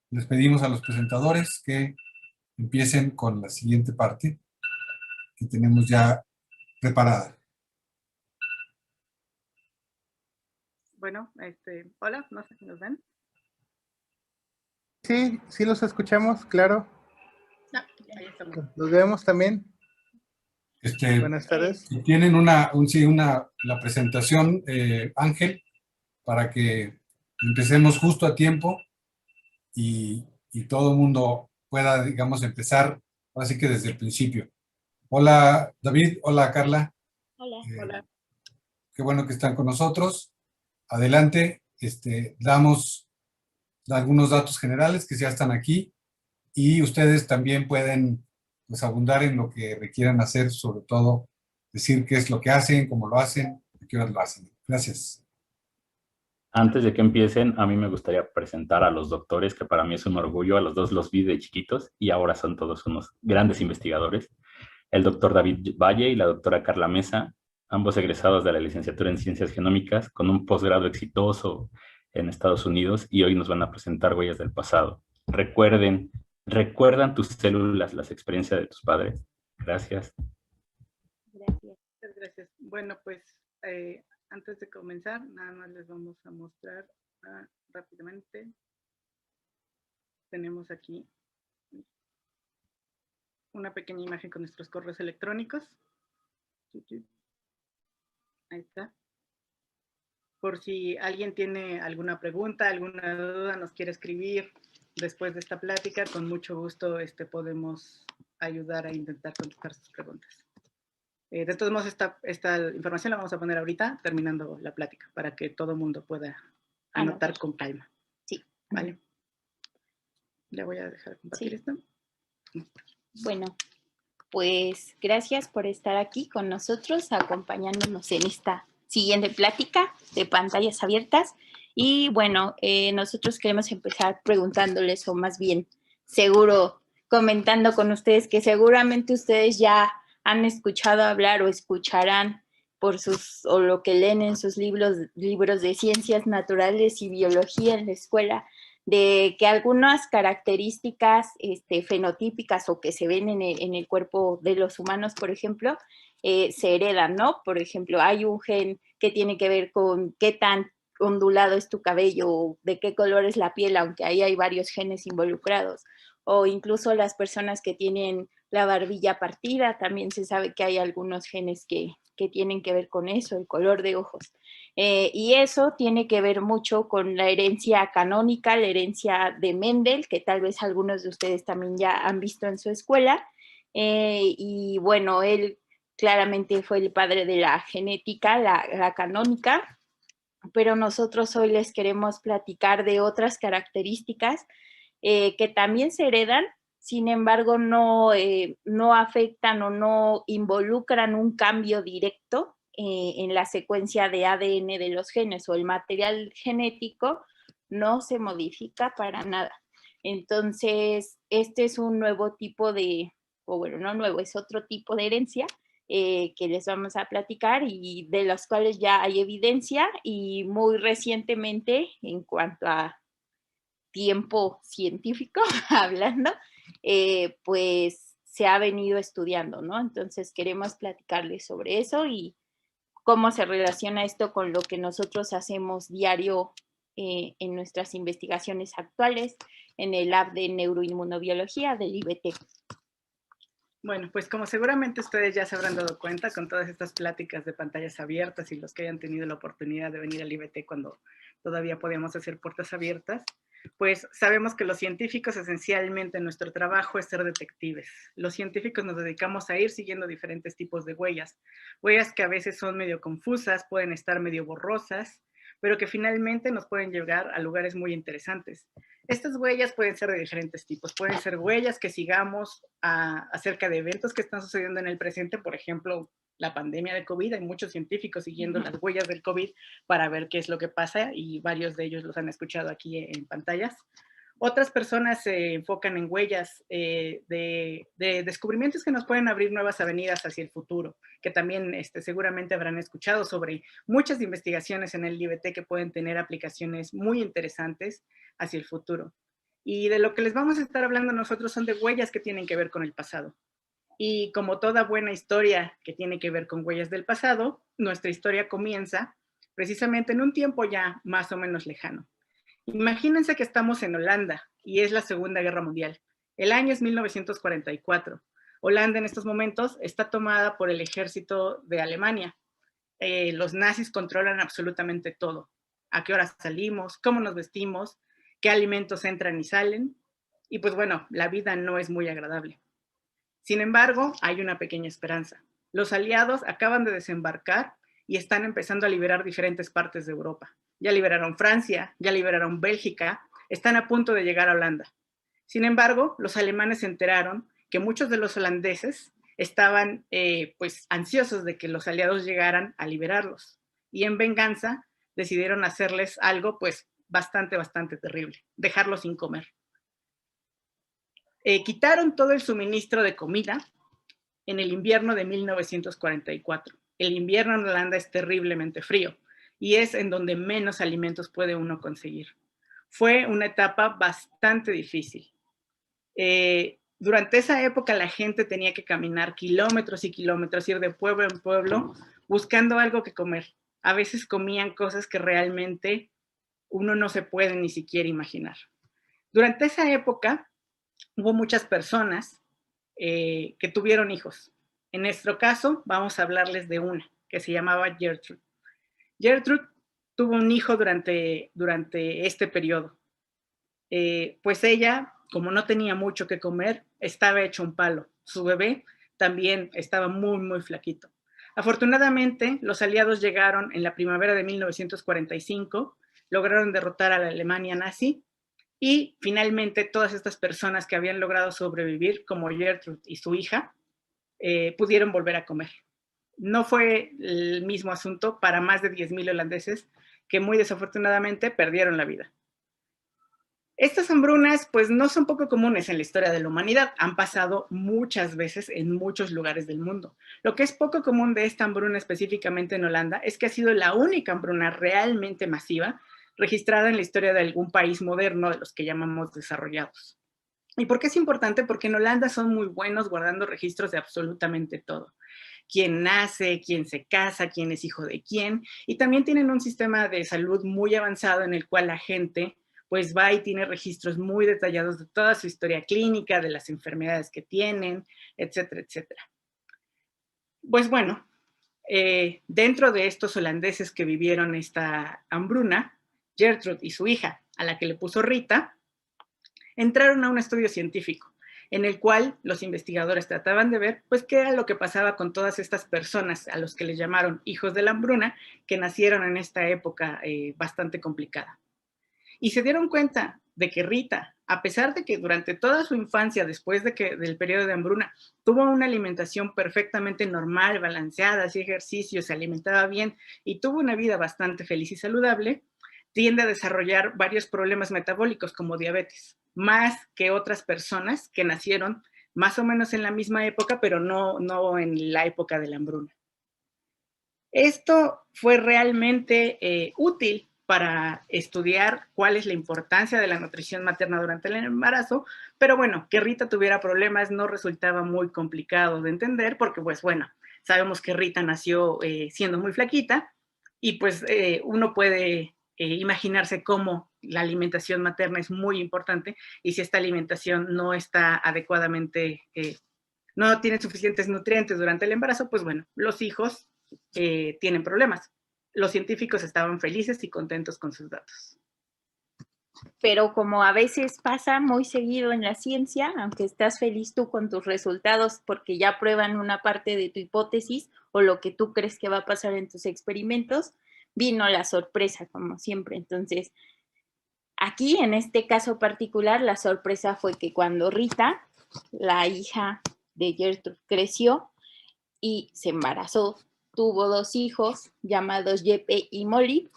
les pedimos a los presentadores que empiecen con la siguiente parte que tenemos ya preparada. Bueno, hola, no sé si nos ven. Sí, sí los escuchamos, claro. Ahí estamos. Los vemos también. Buenas tardes. Si tienen la presentación, Ángel, para que empecemos justo a tiempo y todo el mundo pueda, digamos, empezar así que desde el principio. Hola, David. Hola, Carla. Hola. Hola. Qué bueno que están con nosotros. Adelante. Damos algunos datos generales que ya están aquí y ustedes también pueden pues, abundar en lo que requieran hacer, sobre todo decir qué es lo que hacen, cómo lo hacen, a qué horas lo hacen. Gracias. Antes de que empiecen, a mí me gustaría presentar a los doctores, que para mí es un orgullo. A los dos los vi de chiquitos y ahora son todos unos grandes investigadores. El doctor David Valle y la doctora Carla Mesa, ambos egresados de la licenciatura en Ciencias Genómicas, con un posgrado exitoso en Estados Unidos, y hoy nos van a presentar huellas del pasado. ¿Recuerdan tus células las experiencias de tus padres? Gracias. Gracias. Muchas gracias. Bueno, pues antes de comenzar, nada más les vamos a mostrar rápidamente. Tenemos aquí una pequeña imagen con nuestros correos electrónicos. Ahí está. Por si alguien tiene alguna pregunta, alguna duda, nos quiere escribir después de esta plática, con mucho gusto podemos ayudar a intentar contestar sus preguntas. De todos modos, esta información la vamos a poner ahorita, terminando la plática, para que todo el mundo pueda anotar con calma. Sí. ¿Vale? Le voy a dejar compartir esto. Bueno, pues gracias por estar aquí con nosotros, acompañándonos en esta siguiente plática de pantallas abiertas. Y bueno, nosotros queremos empezar preguntándoles, o más bien, seguro, comentando con ustedes que seguramente ustedes ya han escuchado hablar o escucharán o lo que leen en sus libros de ciencias naturales y biología en la escuela, de que algunas características fenotípicas o que se ven en el cuerpo de los humanos, por ejemplo, se heredan, ¿no? Por ejemplo, hay un gen que tiene que ver con qué tan ondulado es tu cabello, o de qué color es la piel, aunque ahí hay varios genes involucrados, o incluso las personas que tienen la barbilla partida, también se sabe que hay algunos genes que tienen que ver con eso, el color de ojos. Y eso tiene que ver mucho con la herencia canónica, la herencia de Mendel, que tal vez algunos de ustedes también ya han visto en su escuela. Y bueno, él claramente fue el padre de la genética, la canónica, pero nosotros hoy les queremos platicar de otras características que también se heredan, sin embargo no afectan o no involucran un cambio directo en la secuencia de ADN de los genes, o el material genético no se modifica para nada. Entonces, este es un nuevo tipo o bueno, no nuevo, es otro tipo de herencia que les vamos a platicar y de los cuales ya hay evidencia, y muy recientemente, en cuanto a tiempo científico hablando, pues se ha venido estudiando, ¿no? Entonces queremos platicarles sobre eso y cómo se relaciona esto con lo que nosotros hacemos diario en nuestras investigaciones actuales en el Lab de Neuroinmunobiología del IBT. Bueno, pues como seguramente ustedes ya se habrán dado cuenta con todas estas pláticas de pantallas abiertas y los que hayan tenido la oportunidad de venir al IBT cuando todavía podíamos hacer puertas abiertas, pues sabemos que los científicos esencialmente nuestro trabajo es ser detectives. Los científicos nos dedicamos a ir siguiendo diferentes tipos de huellas que a veces son medio confusas, pueden estar medio borrosas, pero que finalmente nos pueden llegar a lugares muy interesantes. Estas huellas pueden ser de diferentes tipos. Pueden ser huellas que sigamos acerca de eventos que están sucediendo en el presente, por ejemplo, la pandemia de COVID. Hay muchos científicos siguiendo las huellas del COVID para ver qué es lo que pasa y varios de ellos los han escuchado aquí en pantallas. Otras personas se enfocan en huellas de descubrimientos que nos pueden abrir nuevas avenidas hacia el futuro, que también seguramente habrán escuchado sobre muchas investigaciones en el IBT que pueden tener aplicaciones muy interesantes hacia el futuro. Y de lo que les vamos a estar hablando nosotros son de huellas que tienen que ver con el pasado. Y como toda buena historia que tiene que ver con huellas del pasado, nuestra historia comienza precisamente en un tiempo ya más o menos lejano. Imagínense que estamos en Holanda y es la Segunda Guerra Mundial. El año es 1944. Holanda en estos momentos está tomada por el ejército de Alemania. Los nazis controlan absolutamente todo. A qué horas salimos, cómo nos vestimos, qué alimentos entran y salen. Y pues bueno, la vida no es muy agradable. Sin embargo, hay una pequeña esperanza. Los aliados acaban de desembarcar y están empezando a liberar diferentes partes de Europa. Ya liberaron Francia, ya liberaron Bélgica, están a punto de llegar a Holanda. Sin embargo, los alemanes se enteraron que muchos de los holandeses estaban pues ansiosos de que los aliados llegaran a liberarlos. Y en venganza decidieron hacerles algo pues bastante terrible, dejarlos sin comer. Quitaron todo el suministro de comida en el invierno de 1944. El invierno en Holanda es terriblemente frío y es en donde menos alimentos puede uno conseguir. Fue una etapa bastante difícil. Durante esa época la gente tenía que caminar kilómetros y kilómetros, ir de pueblo en pueblo buscando algo que comer. A veces comían cosas que realmente uno no se puede ni siquiera imaginar. Durante esa época hubo muchas personas que tuvieron hijos. En nuestro caso, vamos a hablarles de una, que se llamaba Gertrude. Gertrude tuvo un hijo durante este periodo. Pues ella, como no tenía mucho que comer, estaba hecho un palo. Su bebé también estaba muy flaquito. Afortunadamente, los aliados llegaron en la primavera de 1945, lograron derrotar a la Alemania nazi y finalmente todas estas personas que habían logrado sobrevivir, como Gertrude y su hija, pudieron volver a comer. No fue el mismo asunto para más de 10,000 holandeses que muy desafortunadamente perdieron la vida. Estas hambrunas pues no son poco comunes en la historia de la humanidad, han pasado muchas veces en muchos lugares del mundo. Lo que es poco común de esta hambruna específicamente en Holanda es que ha sido la única hambruna realmente masiva registrada en la historia de algún país moderno de los que llamamos desarrollados. ¿Y por qué es importante? Porque en Holanda son muy buenos guardando registros de absolutamente todo. Quién nace, quién se casa, quién es hijo de quién, y también tienen un sistema de salud muy avanzado en el cual la gente pues va y tiene registros muy detallados de toda su historia clínica, de las enfermedades que tienen, etcétera, etcétera. Pues bueno, dentro de estos holandeses que vivieron esta hambruna, Gertrude y su hija, a la que le puso Rita, entraron a un estudio científico en el cual los investigadores trataban de ver pues qué era lo que pasaba con todas estas personas a los que les llamaron hijos de la hambruna que nacieron en esta época bastante complicada. Y se dieron cuenta de que Rita, a pesar de que durante toda su infancia, después del periodo de hambruna, tuvo una alimentación perfectamente normal, balanceada, hacía ejercicio, se alimentaba bien y tuvo una vida bastante feliz y saludable, tiende a desarrollar varios problemas metabólicos como diabetes, más que otras personas que nacieron más o menos en la misma época, pero no en la época de la hambruna. Esto fue realmente útil para estudiar cuál es la importancia de la nutrición materna durante el embarazo, pero bueno, que Rita tuviera problemas no resultaba muy complicado de entender porque pues bueno, sabemos que Rita nació siendo muy flaquita y pues uno puede imaginarse cómo la alimentación materna es muy importante y si esta alimentación no está adecuadamente, no tiene suficientes nutrientes durante el embarazo, pues bueno, los hijos tienen problemas. Los científicos estaban felices y contentos con sus datos. Pero como a veces pasa muy seguido en la ciencia, aunque estás feliz tú con tus resultados porque ya prueban una parte de tu hipótesis o lo que tú crees que va a pasar en tus experimentos, vino la sorpresa como siempre. Entonces, aquí en este caso particular, la sorpresa fue que cuando Rita, la hija de Gertrude, creció y se embarazó, tuvo 2 hijos llamados Jeppe y Molly,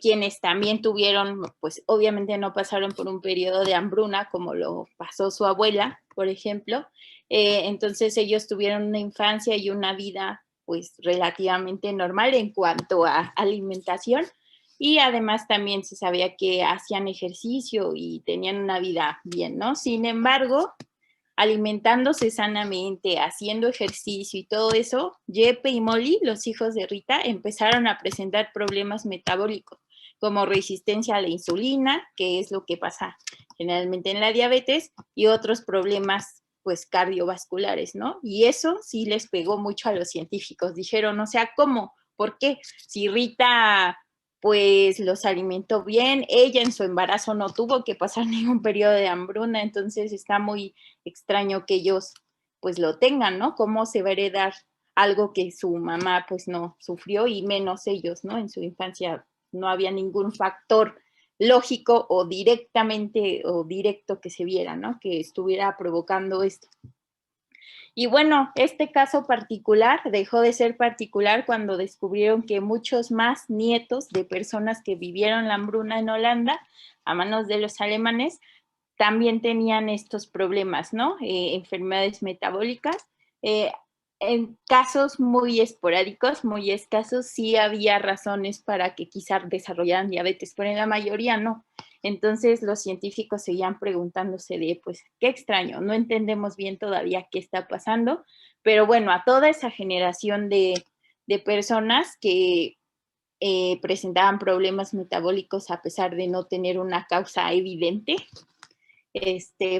quienes también tuvieron, pues obviamente no pasaron por un periodo de hambruna como lo pasó su abuela, por ejemplo. Entonces ellos tuvieron una infancia y una vida pues relativamente normal en cuanto a alimentación y además también se sabía que hacían ejercicio y tenían una vida bien, ¿no? Sin embargo, alimentándose sanamente, haciendo ejercicio y todo eso, Jeppe y Molly, los hijos de Rita, empezaron a presentar problemas metabólicos, como resistencia a la insulina, que es lo que pasa generalmente en la diabetes, y otros problemas pues cardiovasculares, ¿no? Y eso sí les pegó mucho a los científicos. Dijeron, o sea, ¿cómo? ¿Por qué? Si Rita pues los alimentó bien, ella en su embarazo no tuvo que pasar ningún periodo de hambruna, entonces está muy extraño que ellos pues lo tengan, ¿no? ¿Cómo se va a heredar algo que su mamá pues no sufrió y menos ellos, ¿no? En su infancia no había ningún factor lógico o directamente o directo que se viera, ¿no? Que estuviera provocando esto. Y bueno, este caso particular dejó de ser particular cuando descubrieron que muchos más nietos de personas que vivieron la hambruna en Holanda a manos de los alemanes también tenían estos problemas, ¿no? Enfermedades metabólicas. En casos muy esporádicos, muy escasos, sí había razones para que quizás desarrollaran diabetes, pero en la mayoría no. Entonces los científicos seguían preguntándose de, pues, qué extraño, no entendemos bien todavía qué está pasando, pero bueno, a toda esa generación de personas que presentaban problemas metabólicos a pesar de no tener una causa evidente,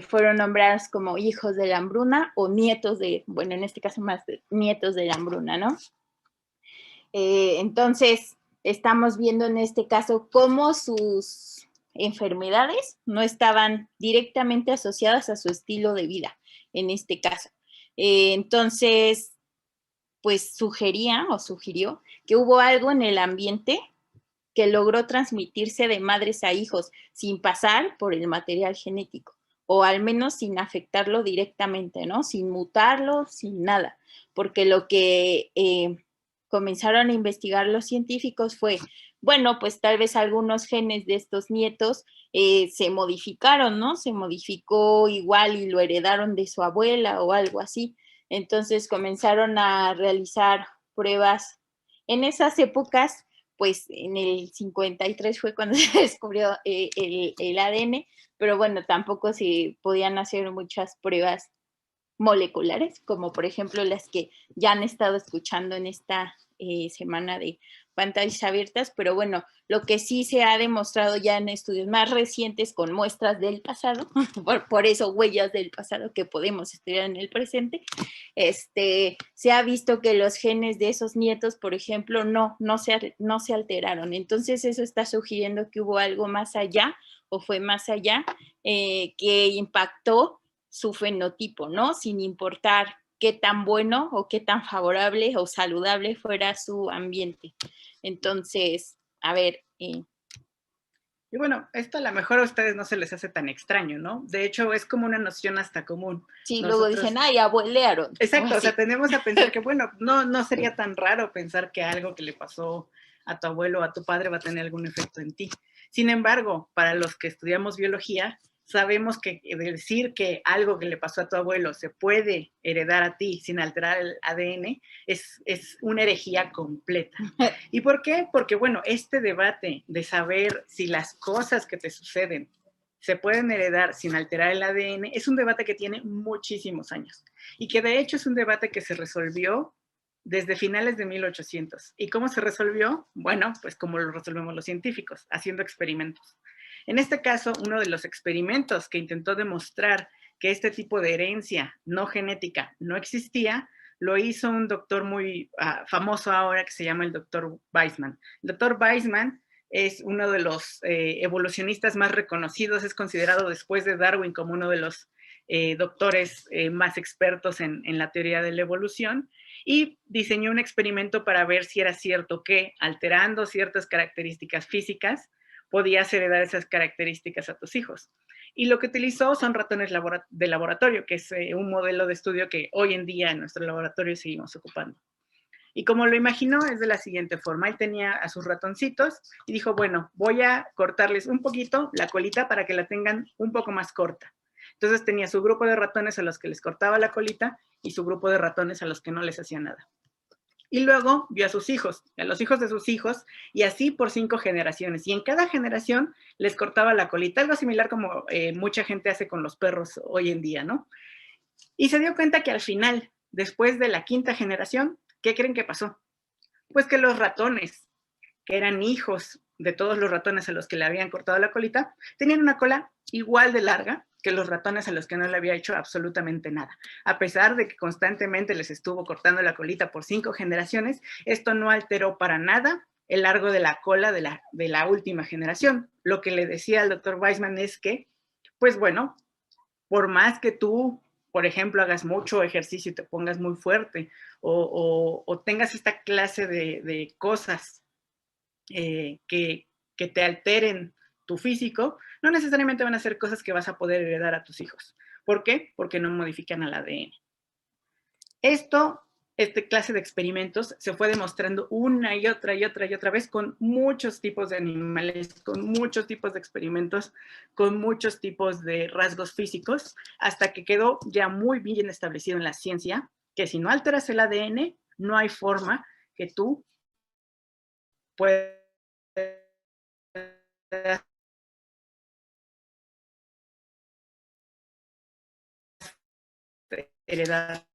fueron nombrados como hijos de la hambruna o nietos de, bueno, en este caso más nietos de la hambruna, ¿no? Entonces, estamos viendo en este caso cómo sus enfermedades no estaban directamente asociadas a su estilo de vida, en este caso. Entonces, pues sugirió que hubo algo en el ambiente que logró transmitirse de madres a hijos sin pasar por el material genético, o al menos sin afectarlo directamente, ¿no? Sin mutarlo, sin nada, porque lo que comenzaron a investigar los científicos fue, bueno, pues tal vez algunos genes de estos nietos se modificaron, ¿no? Se modificó igual y lo heredaron de su abuela o algo así. Entonces comenzaron a realizar pruebas. En esas épocas, pues en el 53 fue cuando se descubrió el ADN, pero bueno, tampoco se podían hacer muchas pruebas moleculares, como por ejemplo las que ya han estado escuchando en esta semana de pantallas abiertas, pero bueno, lo que sí se ha demostrado ya en estudios más recientes con muestras del pasado, por eso huellas del pasado que podemos estudiar en el presente, se ha visto que los genes de esos nietos, por ejemplo, no se alteraron. Entonces eso está sugiriendo que hubo algo más allá o fue más allá que impactó su fenotipo, ¿no? Sin importar qué tan bueno o qué tan favorable o saludable fuera su ambiente. Entonces, a ver. Y bueno, esto a lo mejor a ustedes no se les hace tan extraño, ¿no? De hecho, es como una noción hasta común. Sí, nosotros... luego dicen, ay, abuelearon. Exacto, o sea, tenemos a pensar que, bueno, no sería tan raro pensar que algo que le pasó a tu abuelo o a tu padre va a tener algún efecto en ti. Sin embargo, para los que estudiamos biología, sabemos que decir que algo que le pasó a tu abuelo se puede heredar a ti sin alterar el ADN es una herejía completa. ¿Y por qué? Porque, bueno, este debate de saber si las cosas que te suceden se pueden heredar sin alterar el ADN es un debate que tiene muchísimos años y que de hecho es un debate que se resolvió desde finales de 1800. ¿Y cómo se resolvió? Bueno, pues como lo resolvemos los científicos, haciendo experimentos. En este caso, uno de los experimentos que intentó demostrar que este tipo de herencia no genética no existía, lo hizo un doctor muy famoso ahora que se llama el doctor Weizmann. El doctor Weizmann es uno de los evolucionistas más reconocidos, es considerado después de Darwin como uno de los doctores más expertos en la teoría de la evolución, y diseñó un experimento para ver si era cierto que alterando ciertas características físicas podías heredar esas características a tus hijos. Y lo que utilizó son ratones de laboratorio, que es un modelo de estudio que hoy en día en nuestro laboratorio seguimos ocupando. Y como lo imaginó es de la siguiente forma. Él tenía a sus ratoncitos y dijo, bueno, voy a cortarles un poquito la colita para que la tengan un poco más corta. Entonces tenía su grupo de ratones a los que les cortaba la colita y su grupo de ratones a los que no les hacía nada. Y luego vio a sus hijos, a los hijos de sus hijos, y así por 5 generaciones. Y en cada generación les cortaba la colita, algo similar como mucha gente hace con los perros hoy en día, ¿no? Y se dio cuenta que al final, después de la 5ª generación, ¿qué creen que pasó? Pues que los ratones, que eran hijos de todos los ratones a los que le habían cortado la colita, tenían una cola igual de larga que los ratones a los que no le había hecho absolutamente nada. A pesar de que constantemente les estuvo cortando la colita por 5 generaciones, esto no alteró para nada el largo de la cola de la última generación. Lo que le decía al doctor Weissman es que, pues bueno, por más que tú, por ejemplo, hagas mucho ejercicio y te pongas muy fuerte o tengas esta clase de cosas que te alteren tu físico, no necesariamente van a ser cosas que vas a poder heredar a tus hijos. ¿Por qué? Porque no modifican al ADN. Esta clase de experimentos se fue demostrando una y otra vez con muchos tipos de animales, con muchos tipos de experimentos, con muchos tipos de rasgos físicos, hasta que quedó ya muy bien establecido en la ciencia que si no alteras el ADN, no hay forma que tú puedas heredar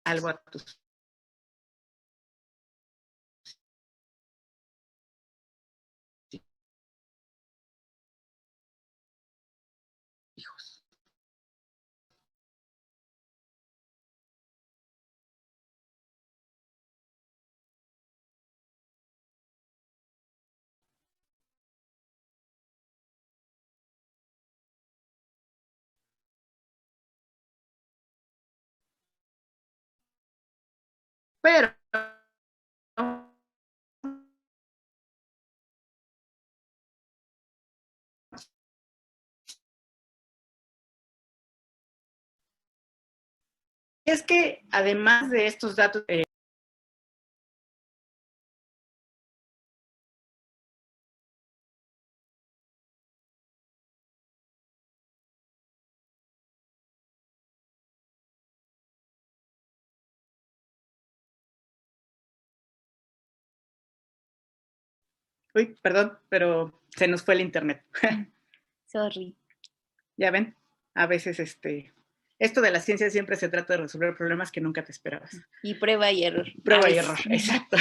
algo a tus hijos. Pero es que además de estos datos, uy, perdón, pero se nos fue el internet. Sorry. Ya ven, a veces esto de la ciencia siempre se trata de resolver problemas que nunca te esperabas. Y prueba y error. Prueba y error, exacto.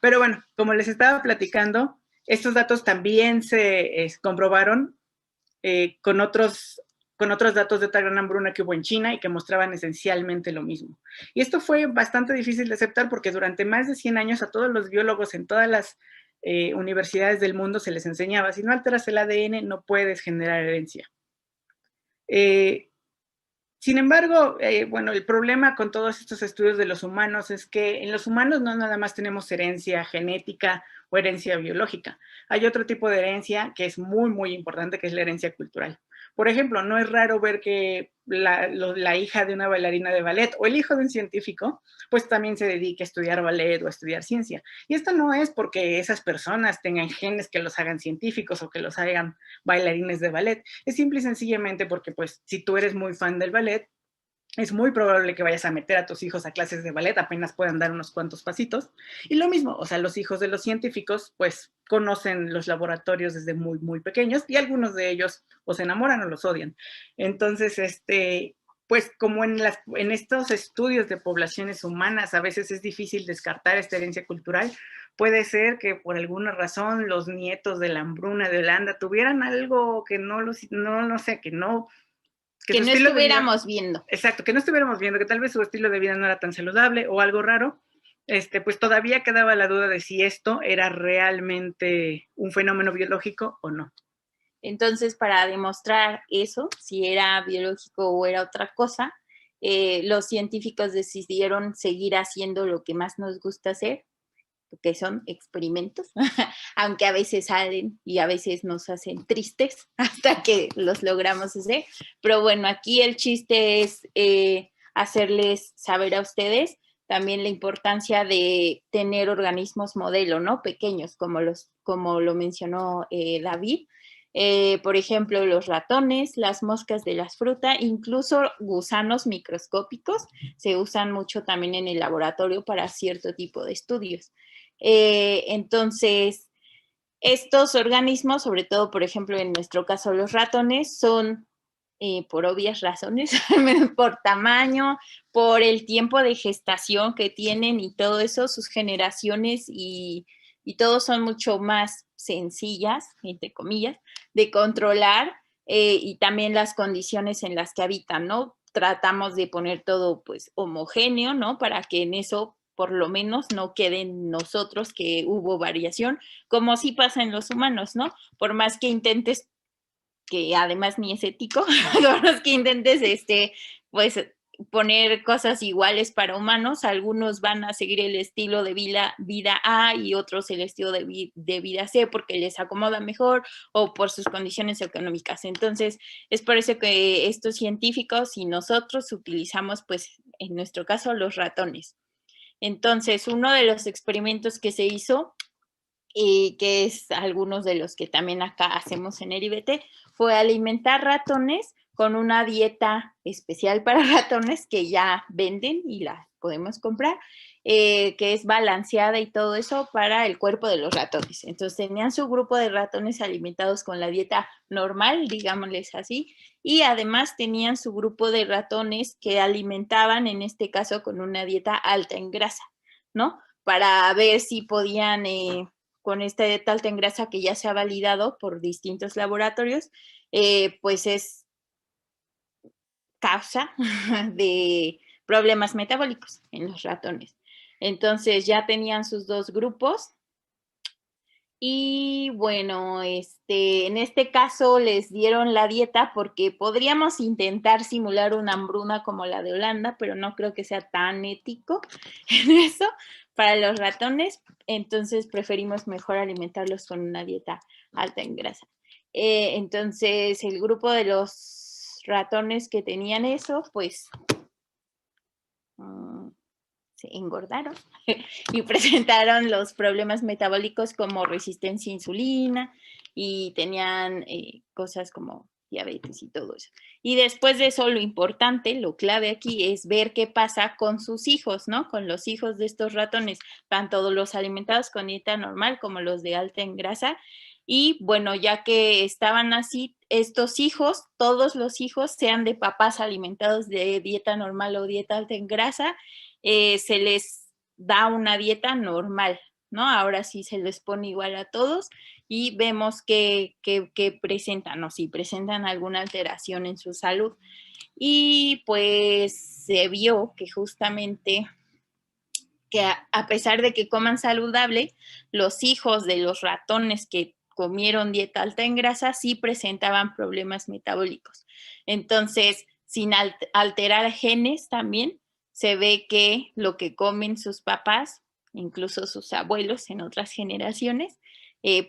Pero bueno, como les estaba platicando, estos datos también se comprobaron con otros datos de otra gran hambruna que hubo en China y que mostraban esencialmente lo mismo. Y esto fue bastante difícil de aceptar porque durante más de 100 años a todos los biólogos en todas las universidades del mundo se les enseñaba, si no alteras el ADN no puedes generar herencia. Sin embargo, bueno, el problema con todos estos estudios de los humanos es que en los humanos no nada más tenemos herencia genética o herencia biológica. Hay otro tipo de herencia que es muy, muy importante, que es la herencia cultural. Por ejemplo, no es raro ver que la hija de una bailarina de ballet o el hijo de un científico, pues también se dedique a estudiar ballet o a estudiar ciencia. Y esto no es porque esas personas tengan genes que los hagan científicos o que los hagan bailarines de ballet. Es simple y sencillamente porque, pues, si tú eres muy fan del ballet, es muy probable que vayas a meter a tus hijos a clases de ballet, apenas puedan dar unos cuantos pasitos. Y lo mismo, o sea, los hijos de los científicos, pues, conocen los laboratorios desde muy, muy pequeños y algunos de ellos o se enamoran o los odian. Entonces, pues, como en estos estudios de poblaciones humanas, a veces es difícil descartar esta herencia cultural. Puede ser que por alguna razón los nietos de la hambruna de Holanda tuvieran algo que no sé, que no estuviéramos viendo. Exacto, que no estuviéramos viendo, que tal vez su estilo de vida no era tan saludable o algo raro, pues todavía quedaba la duda de si esto era realmente un fenómeno biológico o no. Entonces, para demostrar eso, si era biológico o era otra cosa, los científicos decidieron seguir haciendo lo que más nos gusta hacer, que son experimentos, aunque a veces salen y a veces nos hacen tristes hasta que los logramos hacer. Pero bueno, aquí el chiste es hacerles saber a ustedes también la importancia de tener organismos modelo, ¿no? Pequeños, como lo mencionó David. Por ejemplo, los ratones, las moscas de las frutas, incluso gusanos microscópicos se usan mucho también en el laboratorio para cierto tipo de estudios. Entonces, estos organismos, sobre todo, por ejemplo, en nuestro caso los ratones, son, por obvias razones, por tamaño, por el tiempo de gestación que tienen y todo eso, sus generaciones y todos son mucho más sencillas, entre comillas, de controlar y también las condiciones en las que habitan, ¿no? Tratamos de poner todo, pues, homogéneo, ¿no? Para que en eso, por lo menos, no queden nosotros que hubo variación, como sí pasa en los humanos, ¿no? Por más que intentes, que además ni es ético, por más que intentes, pues, poner cosas iguales para humanos, algunos van a seguir el estilo de vida A y otros el estilo de vida C porque les acomoda mejor o por sus condiciones económicas. Entonces, es por eso que estos científicos y nosotros utilizamos, pues, en nuestro caso, los ratones. Entonces, uno de los experimentos que se hizo, y que es algunos de los que también acá hacemos en el IBT, fue alimentar ratones con una dieta especial para ratones que ya venden y la podemos comprar, que es balanceada y todo eso para el cuerpo de los ratones. Entonces tenían su grupo de ratones alimentados con la dieta normal, digámosles así, y además tenían su grupo de ratones que alimentaban, en este caso, con una dieta alta en grasa, ¿no? Para ver si podían, con esta dieta alta en grasa que ya se ha validado por distintos laboratorios, pues es causa de problemas metabólicos en los ratones. Entonces ya tenían sus dos grupos y bueno, en este caso les dieron la dieta porque podríamos intentar simular una hambruna como la de Holanda, pero no creo que sea tan ético en eso para los ratones, entonces preferimos mejor alimentarlos con una dieta alta en grasa. Entonces el grupo de los ratones que tenían eso, pues se engordaron y presentaron los problemas metabólicos como resistencia a insulina y tenían cosas como diabetes y todo eso. Y después de eso, lo importante, lo clave aquí es ver qué pasa con sus hijos, ¿no? Con los hijos de estos ratones, tanto los alimentados con dieta normal como los de alta en grasa. Y bueno, ya que estaban así, estos hijos, todos los hijos, sean de papás alimentados de dieta normal o dieta alta en grasa, se les da una dieta normal, ¿no? Ahora sí se les pone igual a todos y vemos que presentan, o si presentan alguna alteración en su salud. Y pues se vio que justamente que a pesar de que coman saludable, los hijos de los ratones que comieron dieta alta en grasa sí presentaban problemas metabólicos. Entonces, sin alterar genes también, se ve que lo que comen sus papás, incluso sus abuelos en otras generaciones,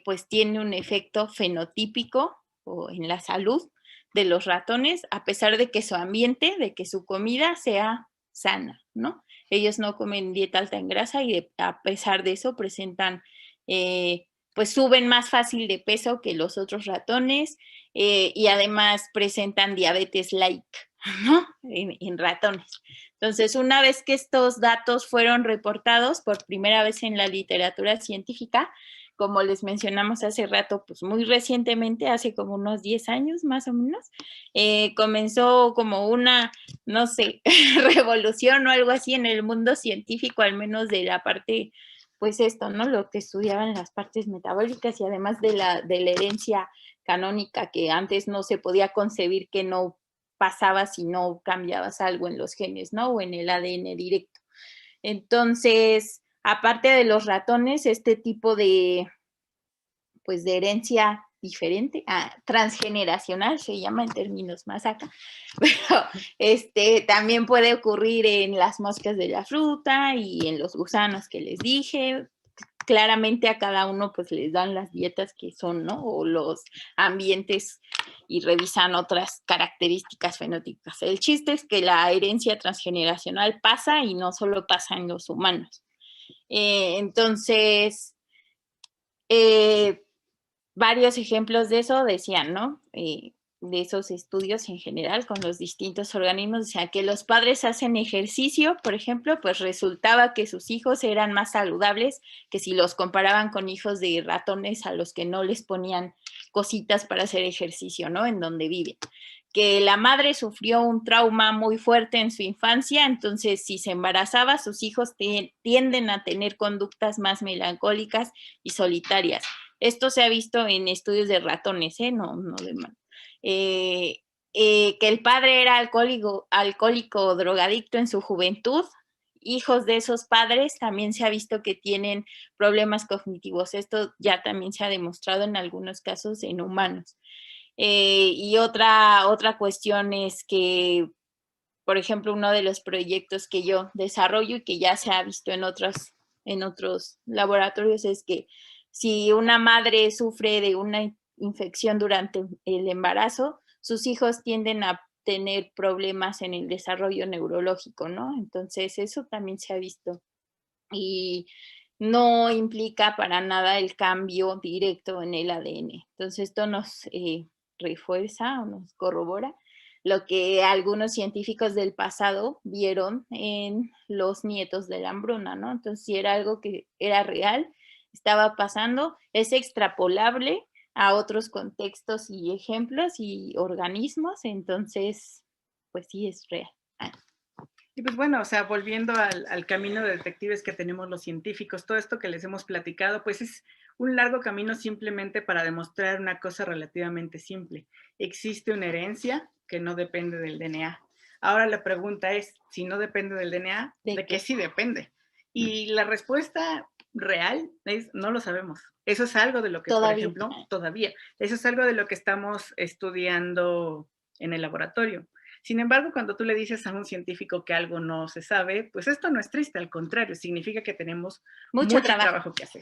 pues tiene un efecto fenotípico o en la salud de los ratones, a pesar de que su ambiente, de que su comida sea sana, ¿no? Ellos no comen dieta alta en grasa y a pesar de eso presentan, pues suben más fácil de peso que los otros ratones y además presentan diabetes like, ¿no? En ratones. Entonces, una vez que estos datos fueron reportados por primera vez en la literatura científica, como les mencionamos hace rato, pues muy recientemente, hace como unos 10 años más o menos, comenzó como una, no sé, revolución o algo así en el mundo científico, al menos de la parte, pues esto, ¿no? Lo que estudiaban las partes metabólicas y además de la herencia canónica que antes no se podía concebir que no pasaba si no cambiabas algo en los genes, ¿no? O en el ADN directo. Entonces, aparte de los ratones, este tipo de, pues, de herencia diferente, transgeneracional se llama en términos más acá, pero también puede ocurrir en las moscas de la fruta y en los gusanos que les dije. Claramente a cada uno pues les dan las dietas que son, ¿no? O los ambientes y revisan otras características fenotípicas. El chiste es que la herencia transgeneracional pasa y no solo pasa en los humanos. Entonces, varios ejemplos de eso decían, ¿no? De esos estudios en general con los distintos organismos, o sea, que los padres hacen ejercicio, por ejemplo, pues resultaba que sus hijos eran más saludables que si los comparaban con hijos de ratones a los que no les ponían cositas para hacer ejercicio, ¿no? En donde viven. Que la madre sufrió un trauma muy fuerte en su infancia, entonces si se embarazaba, sus hijos tienden a tener conductas más melancólicas y solitarias. Esto se ha visto en estudios de ratones, no de humanos. Que el padre era alcohólico o drogadicto en su juventud, hijos de esos padres también se ha visto que tienen problemas cognitivos. Esto ya también se ha demostrado en algunos casos en humanos. Y otra cuestión es que, por ejemplo, uno de los proyectos que yo desarrollo y que ya se ha visto en otros laboratorios es que si una madre sufre de una infección durante el embarazo, sus hijos tienden a tener problemas en el desarrollo neurológico, ¿no? Entonces, eso también se ha visto. Y no implica para nada el cambio directo en el ADN. Entonces, esto nos refuerza o nos corrobora lo que algunos científicos del pasado vieron en los nietos de la hambruna, ¿no? Entonces, si era algo que era real, estaba pasando, es extrapolable a otros contextos y ejemplos y organismos, entonces, pues sí es real. Y pues bueno, o sea, volviendo al camino de detectives que tenemos los científicos, todo esto que les hemos platicado, pues es un largo camino simplemente para demostrar una cosa relativamente simple. Existe una herencia que no depende del DNA. Ahora la pregunta es, si no depende del DNA, ¿de qué sí depende? Y la respuesta real es, no lo sabemos. Eso es algo de lo que, por ejemplo, eso es algo de lo que estamos estudiando en el laboratorio. Sin embargo, cuando tú le dices a un científico que algo no se sabe, pues esto no es triste, al contrario, significa que tenemos mucho trabajo que hacer.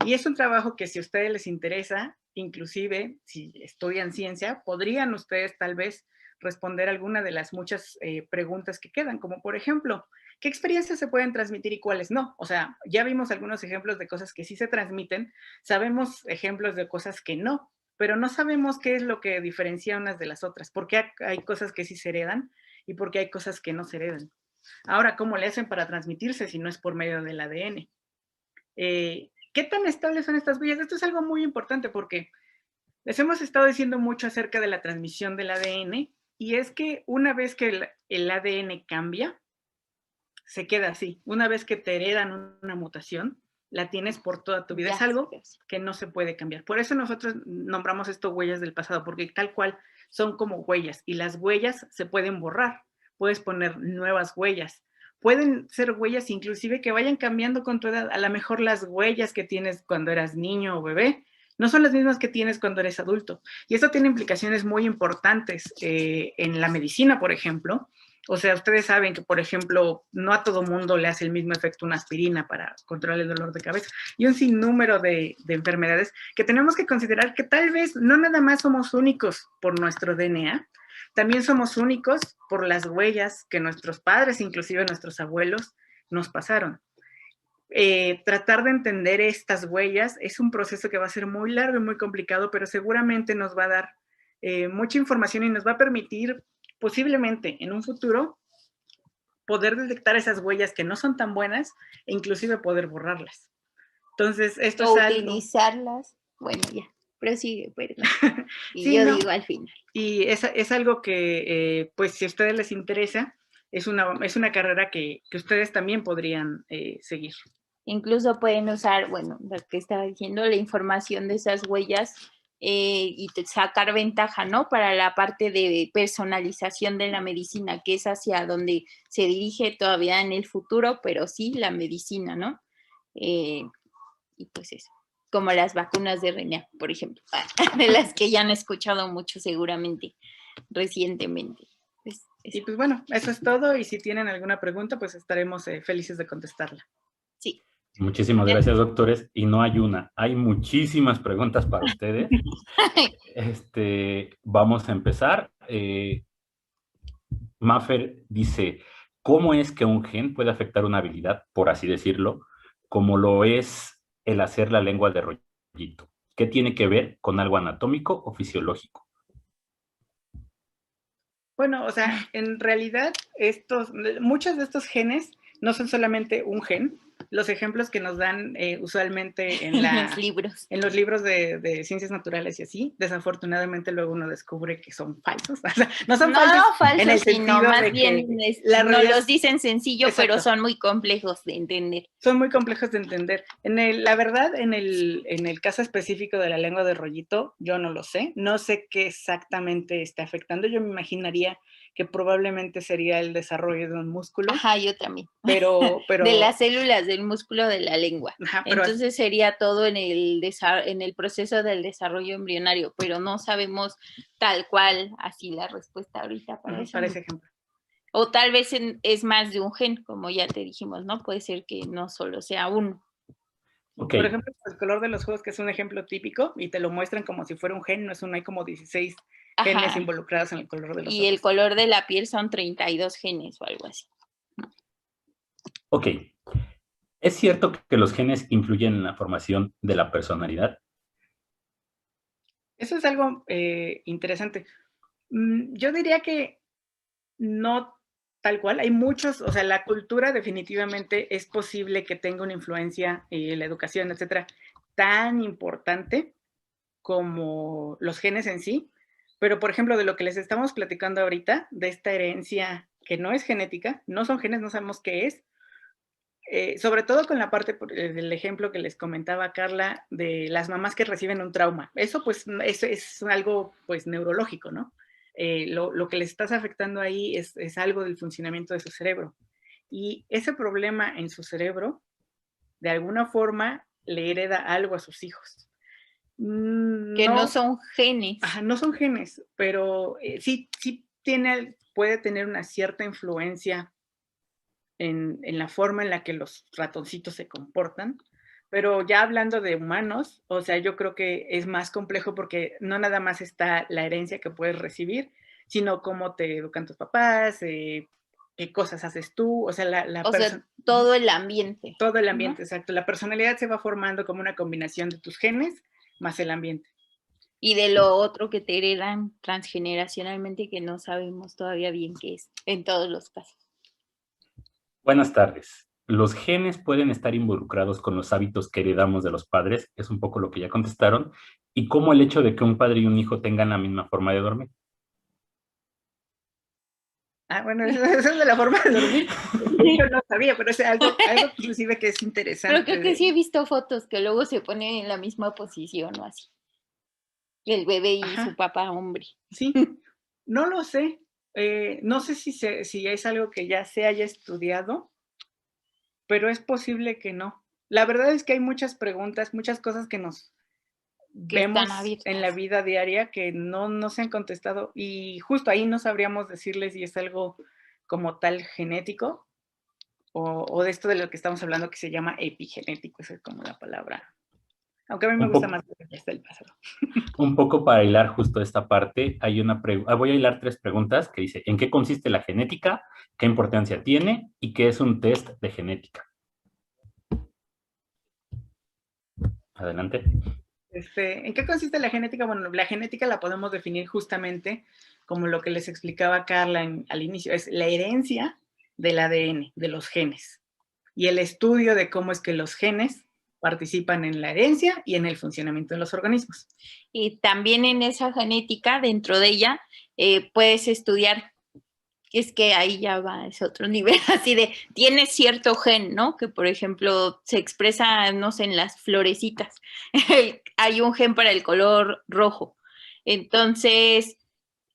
Y es un trabajo que si a ustedes les interesa, inclusive si estudian ciencia, podrían ustedes tal vez responder alguna de las muchas preguntas que quedan, como por ejemplo, ¿qué experiencias se pueden transmitir y cuáles no? O sea, ya vimos algunos ejemplos de cosas que sí se transmiten, sabemos ejemplos de cosas que no, pero no sabemos qué es lo que diferencia unas de las otras, porque hay cosas que sí se heredan y porque hay cosas que no se heredan. Ahora, ¿cómo le hacen para transmitirse si no es por medio del ADN? ¿Qué tan estables son estas huellas? Esto es algo muy importante porque les hemos estado diciendo mucho acerca de la transmisión del ADN y es que una vez que el ADN cambia, se queda así. Una vez que te heredan una mutación, la tienes por toda tu vida. Es algo que no se puede cambiar. Por eso nosotros nombramos esto huellas del pasado, porque tal cual son como huellas y las huellas se pueden borrar. Puedes poner nuevas huellas. Pueden ser huellas inclusive que vayan cambiando con tu edad. A lo mejor las huellas que tienes cuando eras niño o bebé no son las mismas que tienes cuando eres adulto. Y eso tiene implicaciones muy importantes en la medicina, por ejemplo. O sea, ustedes saben que, por ejemplo, no a todo mundo le hace el mismo efecto una aspirina para controlar el dolor de cabeza y un sinnúmero de enfermedades que tenemos que considerar que tal vez no nada más somos únicos por nuestro DNA, también somos únicos por las huellas que nuestros padres, inclusive nuestros abuelos, nos pasaron. Tratar de entender estas huellas es un proceso que va a ser muy largo y muy complicado, pero seguramente nos va a dar mucha información y nos va a permitir posiblemente en un futuro poder detectar esas huellas que no son tan buenas e inclusive poder borrarlas. Entonces, esto es algo... utilizarlas, bueno, ya, prosigue, perdón. Y sí, yo digo al final. Y es algo que, pues, si a ustedes les interesa, es una carrera que ustedes también podrían seguir. Incluso pueden usar, bueno, lo que estaba diciendo, la información de esas huellas y sacar ventaja, ¿no? Para la parte de personalización de la medicina, que es hacia donde se dirige todavía en el futuro, pero sí la medicina, ¿no? Y pues eso, como las vacunas de RNA, por ejemplo, de las que ya han escuchado mucho seguramente recientemente. Y pues bueno, eso es todo y si tienen alguna pregunta, pues estaremos felices de contestarla. Sí. Muchísimas gracias, doctores. Y no hay una, hay muchísimas preguntas para ustedes. Vamos a empezar. Maffer dice, ¿cómo es que un gen puede afectar una habilidad, por así decirlo, como lo es el hacer la lengua de rollito? ¿Qué tiene que ver con algo anatómico o fisiológico? Bueno, o sea, en realidad muchos de estos genes no son solamente un gen. Los ejemplos que nos dan usualmente en los libros de ciencias naturales y así, desafortunadamente luego uno descubre que son falsos. O sea, no son falsos en el sentido más de bien que no los dicen sencillo, exacto, pero son muy complejos de entender. Son muy complejos de entender. La verdad, en el caso específico de la lengua de rollito, yo no lo sé. No sé qué exactamente está afectando. Yo me imaginaría que probablemente sería el desarrollo de un músculo. Ajá, yo también. Pero de las células del músculo de la lengua. Ajá, entonces sería todo en el proceso del desarrollo embrionario, pero no sabemos tal cual así la respuesta ahorita para eso. Para ese ejemplo. O tal vez es más de un gen, como ya te dijimos, ¿no? Puede ser que no solo sea uno. Okay. Por ejemplo, el color de los juegos, que es un ejemplo típico, y te lo muestran como si fuera un gen, no es hay como 16 genes involucrados en el color de los ojos. Y el color de la piel son 32 genes o algo así. Ok. ¿Es cierto que los genes influyen en la formación de la personalidad? Eso es algo interesante. Yo diría que no tal cual. Hay muchos, o sea, la cultura definitivamente es posible que tenga una influencia, la educación, etcétera, tan importante como los genes en sí. Pero, por ejemplo, de lo que les estamos platicando ahorita, de esta herencia que no es genética, no son genes, no sabemos qué es, sobre todo con la parte del ejemplo que les comentaba Carla, de las mamás que reciben un trauma. Eso pues es algo pues neurológico, ¿no? Lo que les estás afectando ahí es algo del funcionamiento de su cerebro. Y ese problema en su cerebro, de alguna forma, le hereda algo a sus hijos. Que no son genes. Ajá, no son genes, pero sí puede tener una cierta influencia en la forma en la que los ratoncitos se comportan. Pero ya hablando de humanos, o sea, yo creo que es más complejo porque no nada más está la herencia que puedes recibir, sino cómo te educan tus papás, qué cosas haces tú, o sea, todo el ambiente. Todo el ambiente, exacto. La personalidad se va formando como una combinación de tus genes más el ambiente. Y de lo otro que te heredan transgeneracionalmente que no sabemos todavía bien qué es, en todos los casos. Buenas tardes. ¿Los genes pueden estar involucrados con los hábitos que heredamos de los padres? Es un poco lo que ya contestaron. ¿Y cómo el hecho de que un padre y un hijo tengan la misma forma de dormir? Ah, bueno, eso es de la forma de dormir. Yo no sabía, pero es algo inclusive que es interesante. Pero creo que sí he visto fotos que luego se ponen en la misma posición o así. El bebé y su papá hombre. Sí, no lo sé. No sé si es algo que ya se haya estudiado, pero es posible que no. La verdad es que hay muchas preguntas, muchas cosas que vemos en la vida diaria que no se han contestado, y justo ahí no sabríamos decirles si es algo como tal genético o de esto de lo que estamos hablando que se llama epigenético, esa es como la palabra. Aunque a mí me gusta más el pasado. Un poco para hilar justo esta parte, hay voy a hilar 3 preguntas que dice, ¿en qué consiste la genética? ¿Qué importancia tiene? ¿Y qué es un test de genética? Adelante. ¿En qué consiste la genética? Bueno, la genética la podemos definir justamente como lo que les explicaba Carla al inicio, es la herencia del ADN, de los genes, y el estudio de cómo es que los genes participan en la herencia y en el funcionamiento de los organismos. Y también en esa genética, dentro de ella, puedes estudiar, es que ahí ya va, es otro nivel, así de, tienes cierto gen, ¿no? Que, por ejemplo, se expresa, no sé, en las florecitas. Hay un gen para el color rojo. Entonces,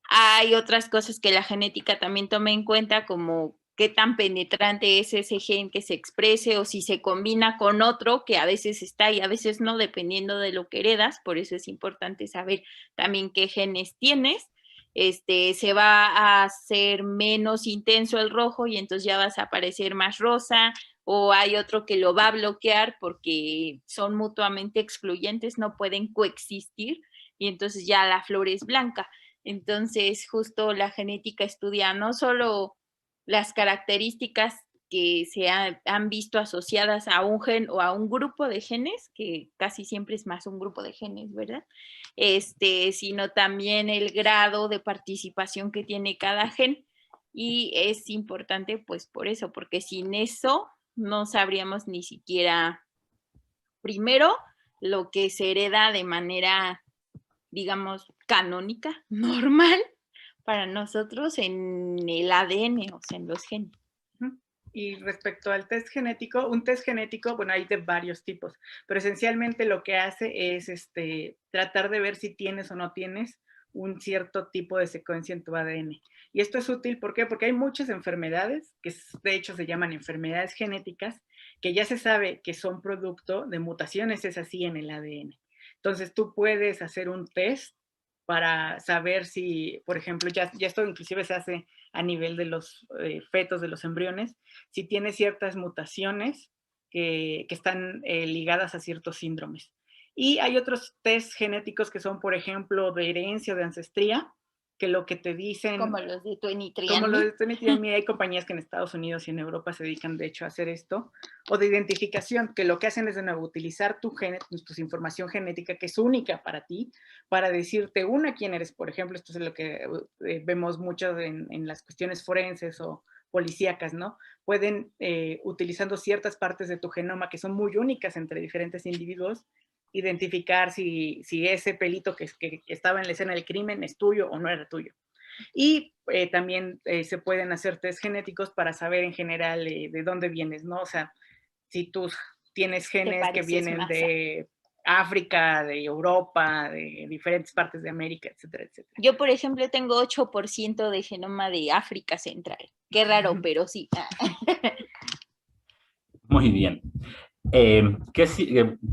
hay otras cosas que la genética también toma en cuenta, como qué tan penetrante es ese gen que se exprese o si se combina con otro que a veces está y a veces no, dependiendo de lo que heredas. Por eso es importante saber también qué genes tienes. Se va a hacer menos intenso el rojo y entonces ya vas a aparecer más rosa, o hay otro que lo va a bloquear porque son mutuamente excluyentes, no pueden coexistir y entonces ya la flor es blanca. Entonces, justo la genética estudia no solo las características que han visto asociadas a un gen o a un grupo de genes, que casi siempre es más un grupo de genes, ¿verdad? Sino también el grado de participación que tiene cada gen. Y es importante pues por eso, porque sin eso no sabríamos ni siquiera, primero, lo que se hereda de manera, digamos, canónica, normal, para nosotros en el ADN, o sea, en los genes. Y respecto al test genético, un test genético, bueno, hay de varios tipos, pero esencialmente lo que hace es tratar de ver si tienes o no tienes un cierto tipo de secuencia en tu ADN. Y esto es útil, ¿por qué? Porque hay muchas enfermedades, que de hecho se llaman enfermedades genéticas, que ya se sabe que son producto de mutaciones, es así, en el ADN. Entonces tú puedes hacer un test para saber si, por ejemplo, ya esto inclusive se hace a nivel de los fetos, de los embriones, si tiene ciertas mutaciones que están ligadas a ciertos síndromes. Y hay otros test genéticos que son, por ejemplo, de herencia o de ancestría, que lo que te dicen... Como los de 23andMe. Como los de 23andMe, hay compañías que en Estados Unidos y en Europa se dedican, de hecho, a hacer esto. O de identificación, que lo que hacen es, de nuevo, utilizar tu información genética, que es única para ti, para decirte, quién eres. Por ejemplo, esto es lo que vemos mucho en las cuestiones forenses o policíacas, ¿no? Pueden, utilizando ciertas partes de tu genoma que son muy únicas entre diferentes individuos, identificar si ese pelito que estaba en la escena del crimen es tuyo o no era tuyo. Y también se pueden hacer test genéticos para saber en general de dónde vienes, ¿no? O sea, si tú tienes genes que vienen de África, de Europa, de diferentes partes de América, etcétera, etcétera. Yo, por ejemplo, tengo 8% de genoma de África Central. Qué raro, pero sí. Muy bien.